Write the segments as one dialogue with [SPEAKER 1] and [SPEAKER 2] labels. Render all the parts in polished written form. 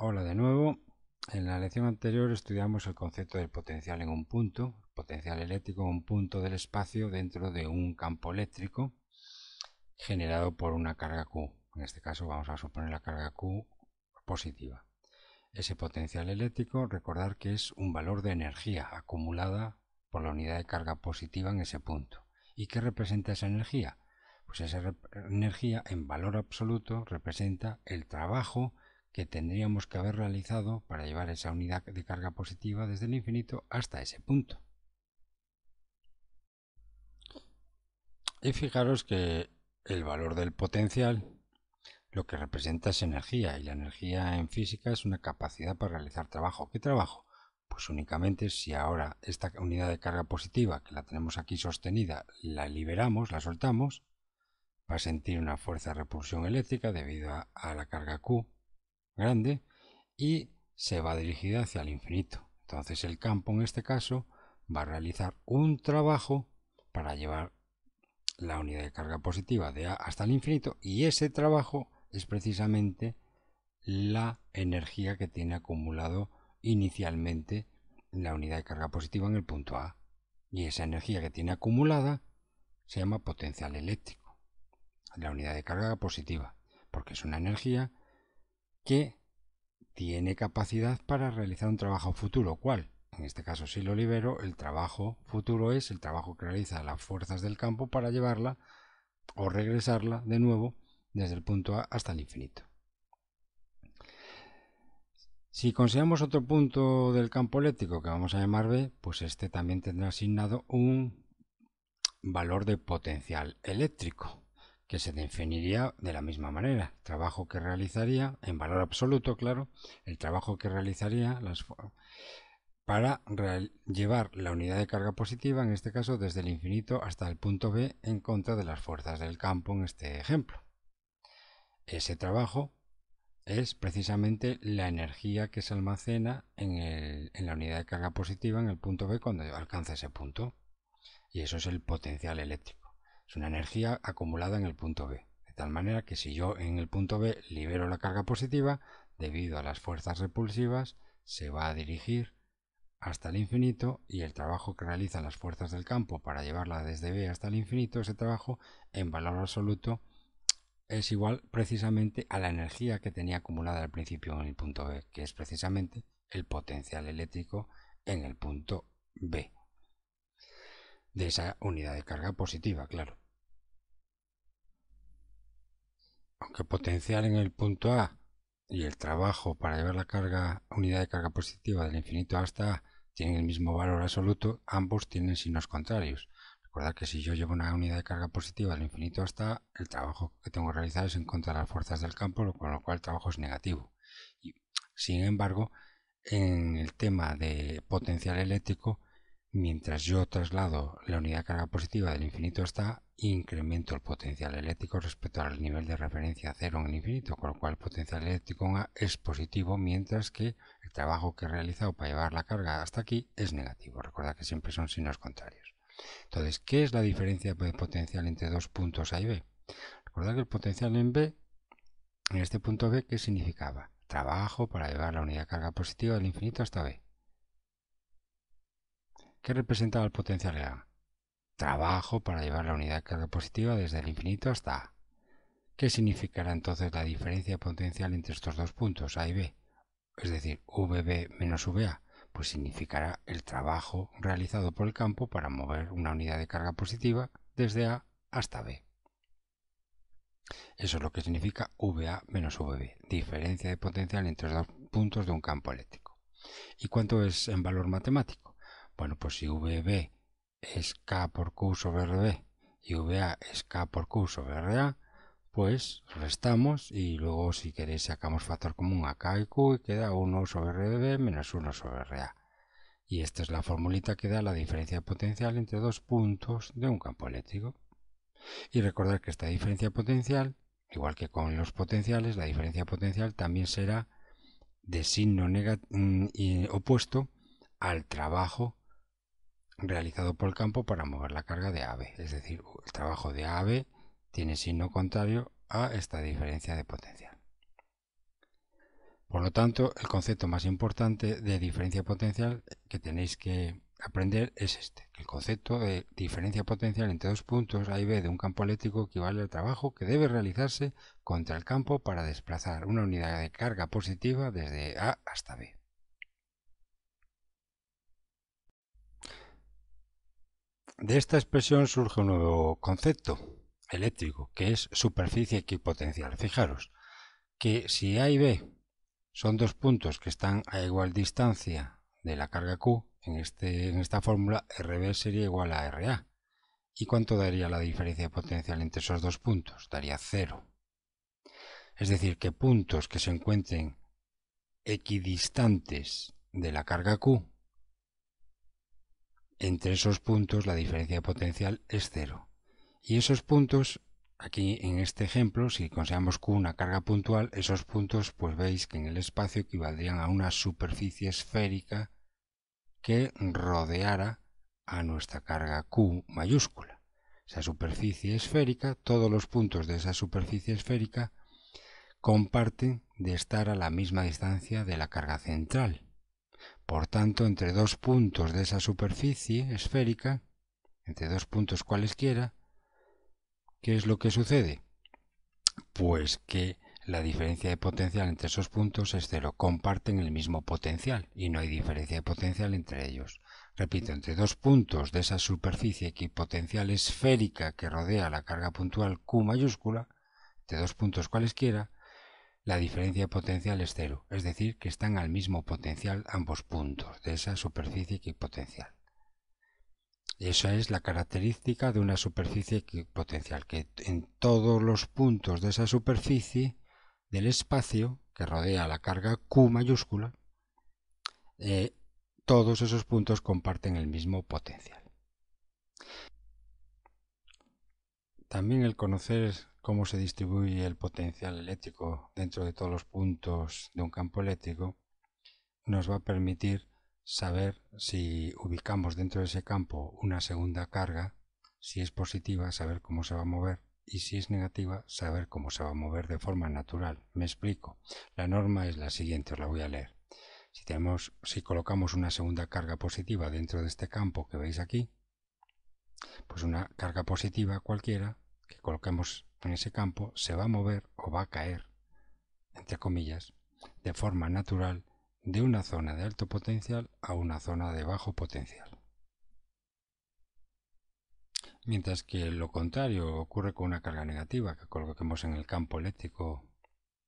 [SPEAKER 1] Hola de nuevo. En la lección anterior estudiamos el concepto del potencial en un punto, potencial eléctrico en un punto del espacio dentro de un campo eléctrico generado por una carga Q. En este caso vamos a suponer la carga Q positiva. Ese potencial eléctrico, recordar que es un valor de energía acumulada por la unidad de carga positiva en ese punto. ¿Y qué representa esa energía? Pues esa energía en valor absoluto representa el trabajo que tendríamos que haber realizado para llevar esa unidad de carga positiva desde el infinito hasta ese punto. Y fijaros que el valor del potencial lo que representa es energía, y la energía en física es una capacidad para realizar trabajo. ¿Qué trabajo? Pues únicamente si ahora esta unidad de carga positiva, que la tenemos aquí sostenida, la liberamos, la soltamos, va a sentir una fuerza de repulsión eléctrica debido a la carga Q grande y se va dirigida hacia el infinito. Entonces el campo en este caso va a realizar un trabajo para llevar la unidad de carga positiva de A hasta el infinito, y ese trabajo es precisamente la energía que tiene acumulado inicialmente la unidad de carga positiva en el punto A. Y esa energía que tiene acumulada se llama potencial eléctrico, la unidad de carga positiva, porque es una energía que tiene capacidad para realizar un trabajo futuro. ¿Cuál? En este caso, si lo libero, el trabajo futuro es el trabajo que realiza las fuerzas del campo para llevarla o regresarla de nuevo desde el punto A hasta el infinito. Si consideramos otro punto del campo eléctrico que vamos a llamar B, pues este también tendrá asignado un valor de potencial eléctrico, que se definiría de la misma manera. Trabajo que realizaría, en valor absoluto, claro, el trabajo que realizaría para llevar la unidad de carga positiva, en este caso desde el infinito hasta el punto B, en contra de las fuerzas del campo en este ejemplo. Ese trabajo es precisamente la energía que se almacena en la unidad de carga positiva en el punto B cuando alcanza ese punto. Y eso es el potencial eléctrico. Es una energía acumulada en el punto B. De tal manera que si yo en el punto B libero la carga positiva, debido a las fuerzas repulsivas, se va a dirigir hasta el infinito, y el trabajo que realizan las fuerzas del campo para llevarla desde B hasta el infinito, ese trabajo en valor absoluto es igual precisamente a la energía que tenía acumulada al principio en el punto B, que es precisamente el potencial eléctrico en el punto B de esa unidad de carga positiva, claro. Aunque potencial en el punto A y el trabajo para llevar la unidad de carga positiva del infinito hasta A tienen el mismo valor absoluto, ambos tienen signos contrarios. Recordad que si yo llevo una unidad de carga positiva del infinito hasta A, el trabajo que tengo que realizar es en contra de las fuerzas del campo, con lo cual el trabajo es negativo. Y, sin embargo, en el tema de potencial eléctrico, mientras yo traslado la unidad de carga positiva del infinito hasta A, incremento el potencial eléctrico respecto al nivel de referencia cero en el infinito, con lo cual el potencial eléctrico en A es positivo, mientras que el trabajo que he realizado para llevar la carga hasta aquí es negativo. Recordad que siempre son signos contrarios. Entonces, ¿qué es la diferencia de potencial entre dos puntos A y B? Recordad que el potencial en B, en este punto B, ¿qué significaba? Trabajo para llevar la unidad de carga positiva del infinito hasta B. ¿Qué representaba el potencial en A? Trabajo para llevar la unidad de carga positiva desde el infinito hasta A. ¿Qué significará entonces la diferencia potencial entre estos dos puntos, A y B? Es decir, VB menos VA. Pues significará el trabajo realizado por el campo para mover una unidad de carga positiva desde A hasta B. Eso es lo que significa VA menos VB, diferencia de potencial entre los dos puntos de un campo eléctrico. ¿Y cuánto es en valor matemático? Bueno, pues si VB es K por Q sobre RB y VA es K por Q sobre RA, pues restamos y luego, si queréis, sacamos factor común a K y Q y queda 1 sobre RB menos 1 sobre RA. Y esta es la formulita que da la diferencia de potencial entre dos puntos de un campo eléctrico. Y recordar que esta diferencia potencial, igual que con los potenciales, la diferencia potencial también será de signo opuesto al trabajo realizado por el campo para mover la carga de AB. Es decir, el trabajo de AB tiene signo contrario a esta diferencia de potencial. Por lo tanto, el concepto más importante de diferencia potencial que tenéis que aprender es este, que el concepto de diferencia potencial entre dos puntos A y B de un campo eléctrico equivale al trabajo que debe realizarse contra el campo para desplazar una unidad de carga positiva desde A hasta B. De esta expresión surge un nuevo concepto eléctrico, que es superficie equipotencial. Fijaros que si A y B son dos puntos que están a igual distancia de la carga Q, en esta fórmula RB sería igual a RA. ¿Y cuánto daría la diferencia potencial entre esos dos puntos? Daría 0. Es decir, que puntos que se encuentren equidistantes de la carga Q, entre esos puntos la diferencia potencial es 0. Y esos puntos, aquí en este ejemplo, si consideramos Q una carga puntual, esos puntos pues veis que en el espacio equivaldrían a una superficie esférica que rodeara a nuestra carga Q mayúscula. Esa superficie esférica, todos los puntos de esa superficie esférica comparten de estar a la misma distancia de la carga central. Por tanto, entre dos puntos de esa superficie esférica, entre dos puntos cualesquiera, ¿qué es lo que sucede? Pues que la diferencia de potencial entre esos puntos es 0. Comparten el mismo potencial y no hay diferencia de potencial entre ellos. Repito, entre dos puntos de esa superficie equipotencial esférica que rodea la carga puntual Q mayúscula, entre dos puntos cualesquiera, la diferencia de potencial es 0, es decir, que están al mismo potencial ambos puntos de esa superficie equipotencial. Esa es la característica de una superficie equipotencial, que en todos los puntos de esa superficie del espacio que rodea la carga Q mayúscula, todos esos puntos comparten el mismo potencial. También el conocer cómo se distribuye el potencial eléctrico dentro de todos los puntos de un campo eléctrico nos va a permitir saber si ubicamos dentro de ese campo una segunda carga, si es positiva, saber cómo se va a mover, y si es negativa, saber cómo se va a mover de forma natural. Me explico. La norma es la siguiente, os la voy a leer. Si colocamos una segunda carga positiva dentro de este campo que veis aquí, pues una carga positiva cualquiera que coloquemos en ese campo se va a mover o va a caer, entre comillas, de forma natural de una zona de alto potencial a una zona de bajo potencial. Mientras que lo contrario ocurre con una carga negativa que coloquemos en el campo eléctrico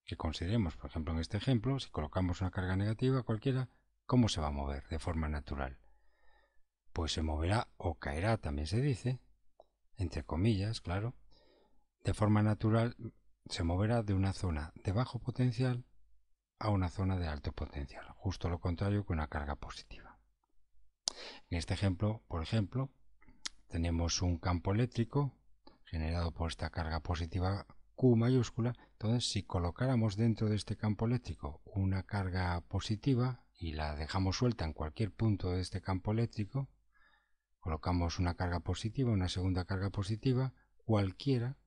[SPEAKER 1] que consideremos. Por ejemplo, en este ejemplo, si colocamos una carga negativa cualquiera, ¿cómo se va a mover de forma natural? Pues se moverá o caerá, también se dice, entre comillas, claro, de forma natural se moverá de una zona de bajo potencial a una zona de alto potencial, justo lo contrario que una carga positiva. En este ejemplo, por ejemplo, tenemos un campo eléctrico generado por esta carga positiva Q mayúscula. Entonces, si colocáramos dentro de este campo eléctrico una carga positiva y la dejamos suelta en cualquier punto de este campo eléctrico, colocamos una carga positiva, una segunda carga positiva, cualquiera,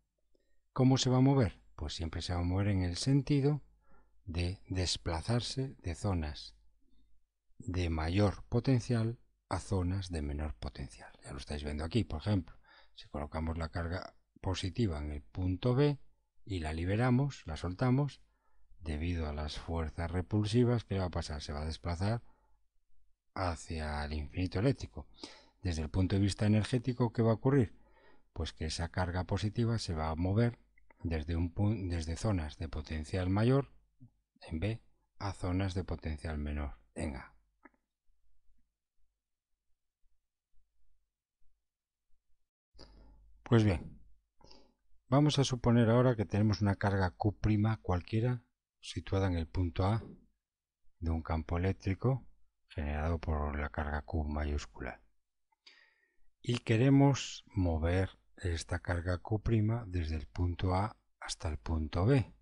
[SPEAKER 1] ¿cómo se va a mover? Pues siempre se va a mover en el sentido de desplazarse de zonas de mayor potencial a zonas de menor potencial. Ya lo estáis viendo aquí, por ejemplo. Si colocamos la carga positiva en el punto B y la liberamos, la soltamos, debido a las fuerzas repulsivas, ¿qué va a pasar? Se va a desplazar hacia el infinito eléctrico. Desde el punto de vista energético, ¿qué va a ocurrir? Pues que esa carga positiva se va a mover desde zonas de potencial mayor en B a zonas de potencial menor en A. Pues bien, vamos a suponer ahora que tenemos una carga Q' cualquiera situada en el punto A de un campo eléctrico generado por la carga Q mayúscula. Y queremos mover esta carga Q' desde el punto A hasta el punto B.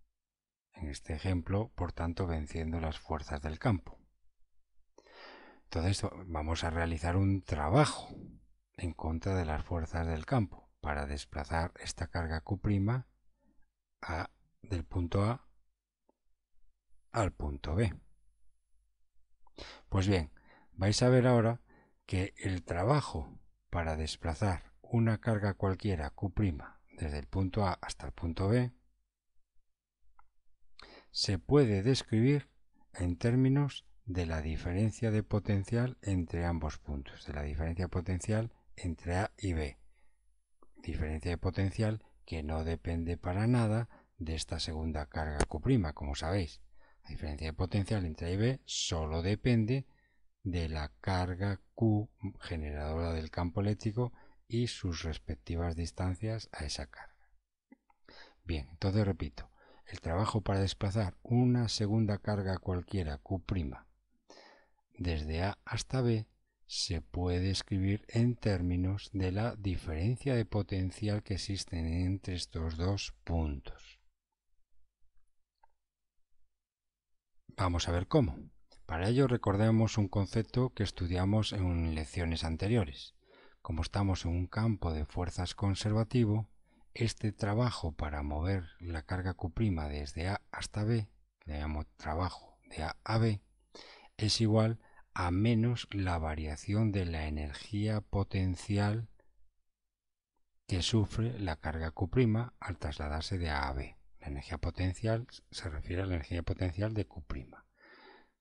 [SPEAKER 1] En este ejemplo, por tanto, venciendo las fuerzas del campo. Entonces vamos a realizar un trabajo en contra de las fuerzas del campo para desplazar esta carga Q' del punto A al punto B. Pues bien, vais a ver ahora que el trabajo para desplazar una carga cualquiera Q' desde el punto A hasta el punto B se puede describir en términos de la diferencia de potencial entre ambos puntos, de la diferencia potencial entre A y B. Diferencia de potencial que no depende para nada de esta segunda carga Q', como sabéis. La diferencia de potencial entre A y B solo depende de la carga Q generadora del campo eléctrico y sus respectivas distancias a esa carga. Bien, entonces repito, el trabajo para desplazar una segunda carga cualquiera Q' desde A hasta B se puede escribir en términos de la diferencia de potencial que existen entre estos dos puntos. Vamos a ver cómo. Para ello recordemos un concepto que estudiamos en lecciones anteriores. Como estamos en un campo de fuerzas conservativo, este trabajo para mover la carga Q' desde A hasta B, le llamamos trabajo de A a B, es igual a menos la variación de la energía potencial que sufre la carga Q' al trasladarse de A a B. La energía potencial se refiere a la energía potencial de Q'.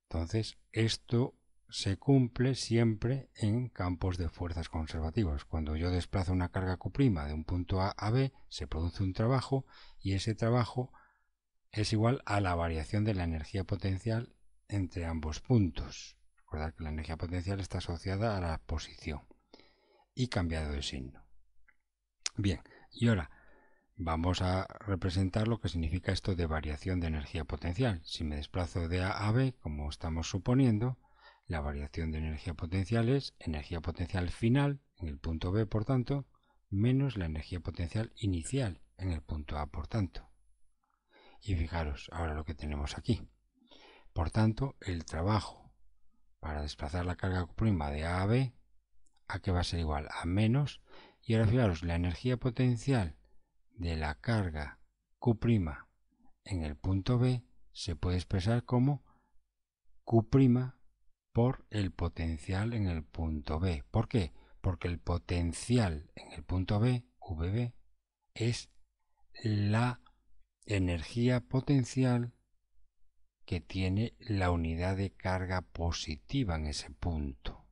[SPEAKER 1] Entonces, esto se cumple siempre en campos de fuerzas conservativos. Cuando yo desplazo una carga Q' de un punto A a B, se produce un trabajo y ese trabajo es igual a la variación de la energía potencial entre ambos puntos. Recordad que la energía potencial está asociada a la posición y cambiado de signo. Bien, y ahora vamos a representar lo que significa esto de variación de energía potencial. Si me desplazo de A a B, como estamos suponiendo, la variación de energía potencial es energía potencial final en el punto B, por tanto, menos la energía potencial inicial en el punto A, por tanto. Y fijaros ahora lo que tenemos aquí. Por tanto, el trabajo para desplazar la carga Q' de A a B, ¿a qué va a ser igual? A menos, y ahora fijaros, la energía potencial de la carga Q' en el punto B se puede expresar como Q' por el potencial en el punto B. ¿Por qué? Porque el potencial en el punto B, VB, es la energía potencial que tiene la unidad de carga positiva en ese punto.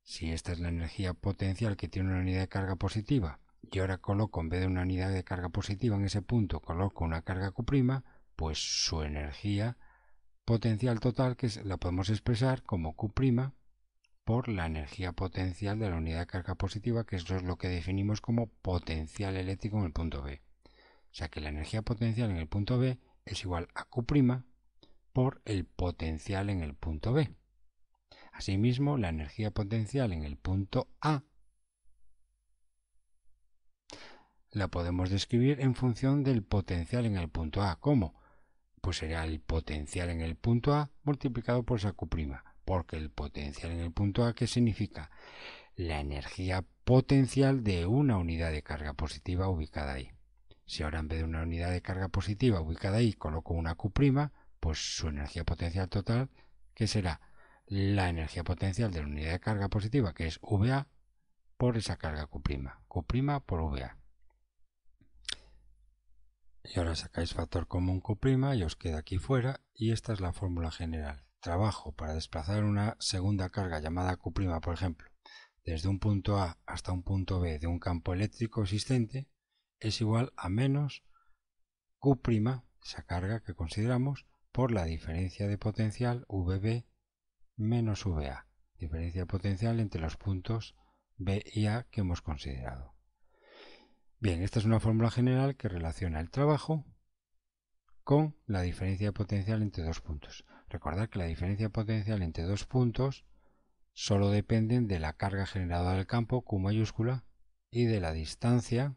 [SPEAKER 1] Si esta es la energía potencial que tiene una unidad de carga positiva y ahora coloco, en vez de una unidad de carga positiva en ese punto, coloco una carga Q', pues su energía potencial total, que la podemos expresar como Q' por la energía potencial de la unidad de carga positiva, que eso es lo que definimos como potencial eléctrico en el punto B. O sea que la energía potencial en el punto B es igual a Q' por el potencial en el punto B. Asimismo, la energía potencial en el punto A la podemos describir en función del potencial en el punto A. ¿Cómo? Pues sería el potencial en el punto A multiplicado por esa Q', porque el potencial en el punto A, ¿qué significa? La energía potencial de una unidad de carga positiva ubicada ahí. Si ahora en vez de una unidad de carga positiva ubicada ahí coloco una Q', pues su energía potencial total, ¿qué será? La energía potencial de la unidad de carga positiva, que es VA, por esa carga Q'. Q' por VA. Y ahora sacáis factor común Q' y os queda aquí fuera, y esta es la fórmula general. Trabajo para desplazar una segunda carga llamada Q', por ejemplo, desde un punto A hasta un punto B de un campo eléctrico existente, es igual a menos Q', esa carga que consideramos, por la diferencia de potencial VB menos VA, diferencia de potencial entre los puntos B y A que hemos considerado. Bien, esta es una fórmula general que relaciona el trabajo con la diferencia de potencial entre dos puntos. Recordad que la diferencia de potencial entre dos puntos solo dependen de la carga generada del campo Q mayúscula y de la distancia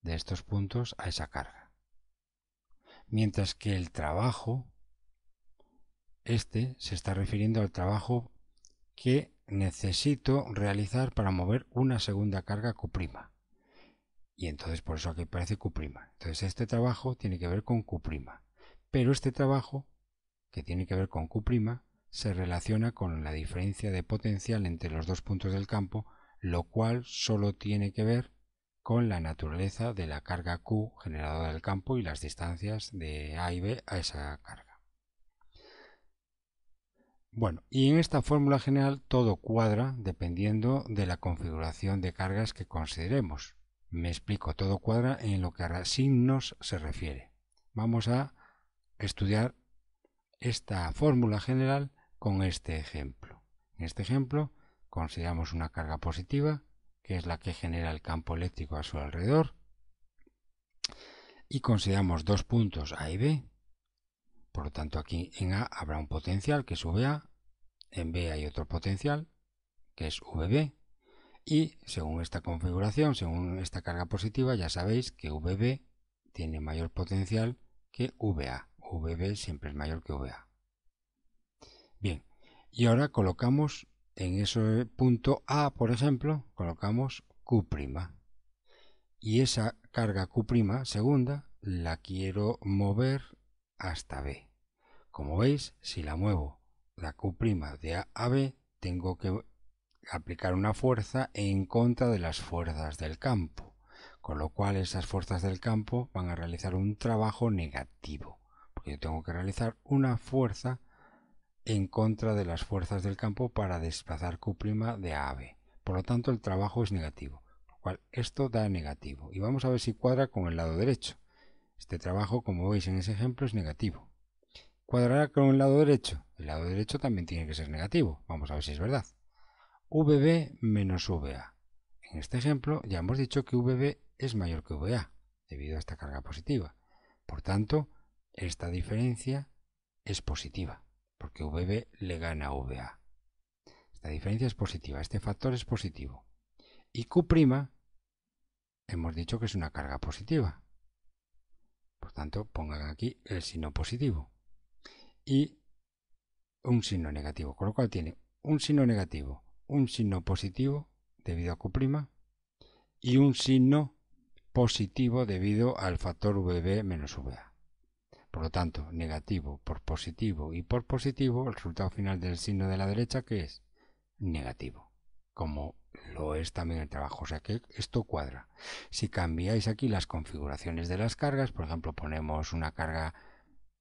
[SPEAKER 1] de estos puntos a esa carga. Mientras que el trabajo, se está refiriendo al trabajo que necesito realizar para mover una segunda carga Q'. Y entonces por eso aquí aparece Q'. Entonces este trabajo tiene que ver con Q'. pero este trabajo, que tiene que ver con Q', se relaciona con la diferencia de potencial entre los dos puntos del campo, lo cual solo tiene que ver con la naturaleza de la carga Q generadora del campo y las distancias de A y B a esa carga. Bueno, y en esta fórmula general todo cuadra dependiendo de la configuración de cargas que consideremos. Me explico, todo cuadra en lo que a signos se refiere. Vamos a estudiar esta fórmula general con este ejemplo. En este ejemplo consideramos una carga positiva, que es la que genera el campo eléctrico a su alrededor, y consideramos dos puntos A y B. Por lo tanto, aquí en A habrá un potencial que es VA, en B hay otro potencial que es VB, y según esta configuración, según esta carga positiva, ya sabéis que VB tiene mayor potencial que VA. VB siempre es mayor que VA. Bien, y ahora colocamos en ese punto A, por ejemplo, colocamos Q'. Y esa carga Q' segunda la quiero mover hasta B. Como veis, si la muevo la Q' de A a B, tengo que aplicar una fuerza en contra de las fuerzas del campo, con lo cual esas fuerzas del campo van a realizar un trabajo negativo, porque yo tengo que realizar una fuerza en contra de las fuerzas del campo para desplazar Q' de A a B. Por lo tanto, el trabajo es negativo, lo cual esto da negativo. Y vamos a ver si cuadra con el lado derecho. Este trabajo, como veis en ese ejemplo, es negativo. ¿Cuadrará con el lado derecho? El lado derecho también tiene que ser negativo. Vamos a ver si es verdad. VB menos VA. En este ejemplo ya hemos dicho que VB es mayor que VA, debido a esta carga positiva. Por tanto, esta diferencia es positiva, porque VB le gana a VA. Esta diferencia es positiva, este factor es positivo. Y Q' hemos dicho que es una carga positiva. Por tanto, pongan aquí el signo positivo y un signo negativo, con lo cual tiene un signo negativo, un signo positivo debido a Q' y un signo positivo debido al factor VB menos VA. Por lo tanto, negativo por positivo y por positivo, el resultado final del signo de la derecha, ¿qué es? Negativo, como lo es también el trabajo, o sea que esto cuadra. Si cambiáis aquí las configuraciones de las cargas, por ejemplo, ponemos una carga,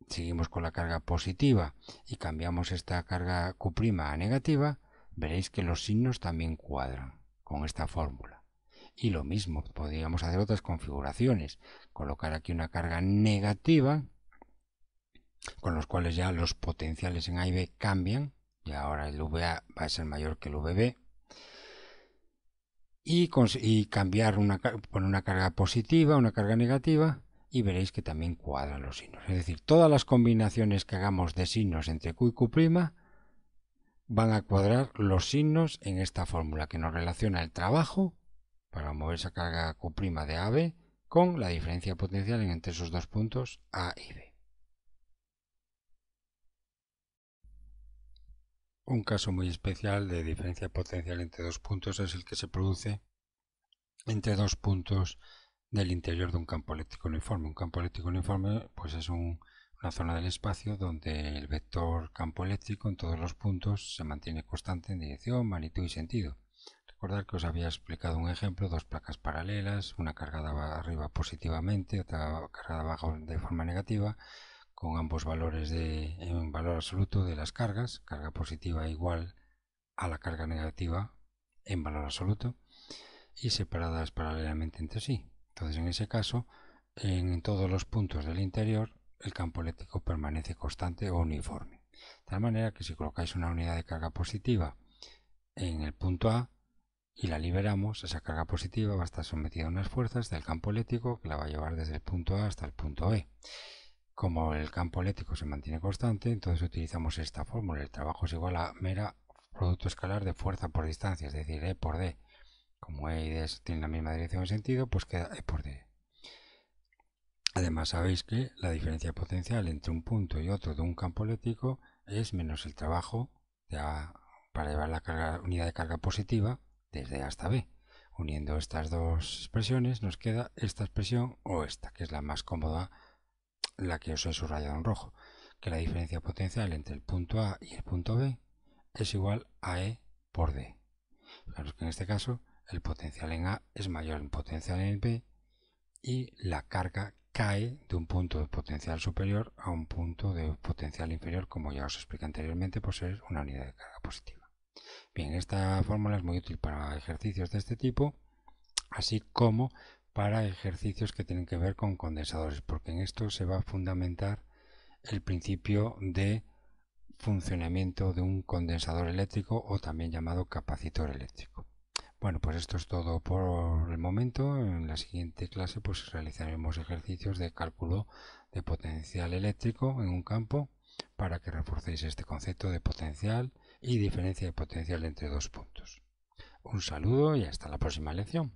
[SPEAKER 1] seguimos con la carga positiva y cambiamos esta carga Q' a negativa, veréis que los signos también cuadran con esta fórmula. Y lo mismo, podríamos hacer otras configuraciones, colocar aquí una carga negativa, con los cuales ya los potenciales en A y B cambian, y ahora el VA va a ser mayor que el VB, y cambiar poner una carga positiva, una carga negativa, y veréis que también cuadran los signos. Es decir, todas las combinaciones que hagamos de signos entre Q y Q' van a cuadrar los signos en esta fórmula que nos relaciona el trabajo para mover esa carga Q' de A a B con la diferencia potencial entre esos dos puntos A y B. Un caso muy especial de diferencia potencial entre dos puntos es el que se produce entre dos puntos del interior de un campo eléctrico uniforme. Un campo eléctrico uniforme pues es una zona del espacio donde el vector campo eléctrico en todos los puntos se mantiene constante en dirección, magnitud y sentido. Recordad que os había explicado un ejemplo, dos placas paralelas, una cargada arriba positivamente, otra cargada abajo de forma negativa, con ambos valores en valor absoluto de las cargas, carga positiva igual a la carga negativa en valor absoluto, y separadas paralelamente entre sí. Entonces, en ese caso, en todos los puntos del interior, el campo eléctrico permanece constante o uniforme. De tal manera que si colocáis una unidad de carga positiva en el punto A y la liberamos, esa carga positiva va a estar sometida a unas fuerzas del campo eléctrico que la va a llevar desde el punto A hasta el punto B. Como el campo eléctrico se mantiene constante, entonces utilizamos esta fórmula. El trabajo es igual a mera producto escalar de fuerza por distancia, es decir, E por D. Como E y D tienen la misma dirección y sentido, pues queda E por D. Además sabéis que la diferencia potencial entre un punto y otro de un campo eléctrico es menos el trabajo para llevar la unidad de carga positiva desde A hasta B. Uniendo estas dos expresiones nos queda esta expresión o esta, que es la más cómoda la que os he subrayado en rojo, que la diferencia potencial entre el punto A y el punto B es igual a E por D. Fijaros que en este caso el potencial en A es mayor al potencial en B y la carga cae de un punto de potencial superior a un punto de potencial inferior, como ya os expliqué anteriormente, por ser una unidad de carga positiva. Bien, esta fórmula es muy útil para ejercicios de este tipo, así como para ejercicios que tienen que ver con condensadores, porque en esto se va a fundamentar el principio de funcionamiento de un condensador eléctrico o también llamado capacitor eléctrico. Bueno, pues esto es todo por el momento. En la siguiente clase pues realizaremos ejercicios de cálculo de potencial eléctrico en un campo para que reforcéis este concepto de potencial y diferencia de potencial entre dos puntos. Un saludo y hasta la próxima lección.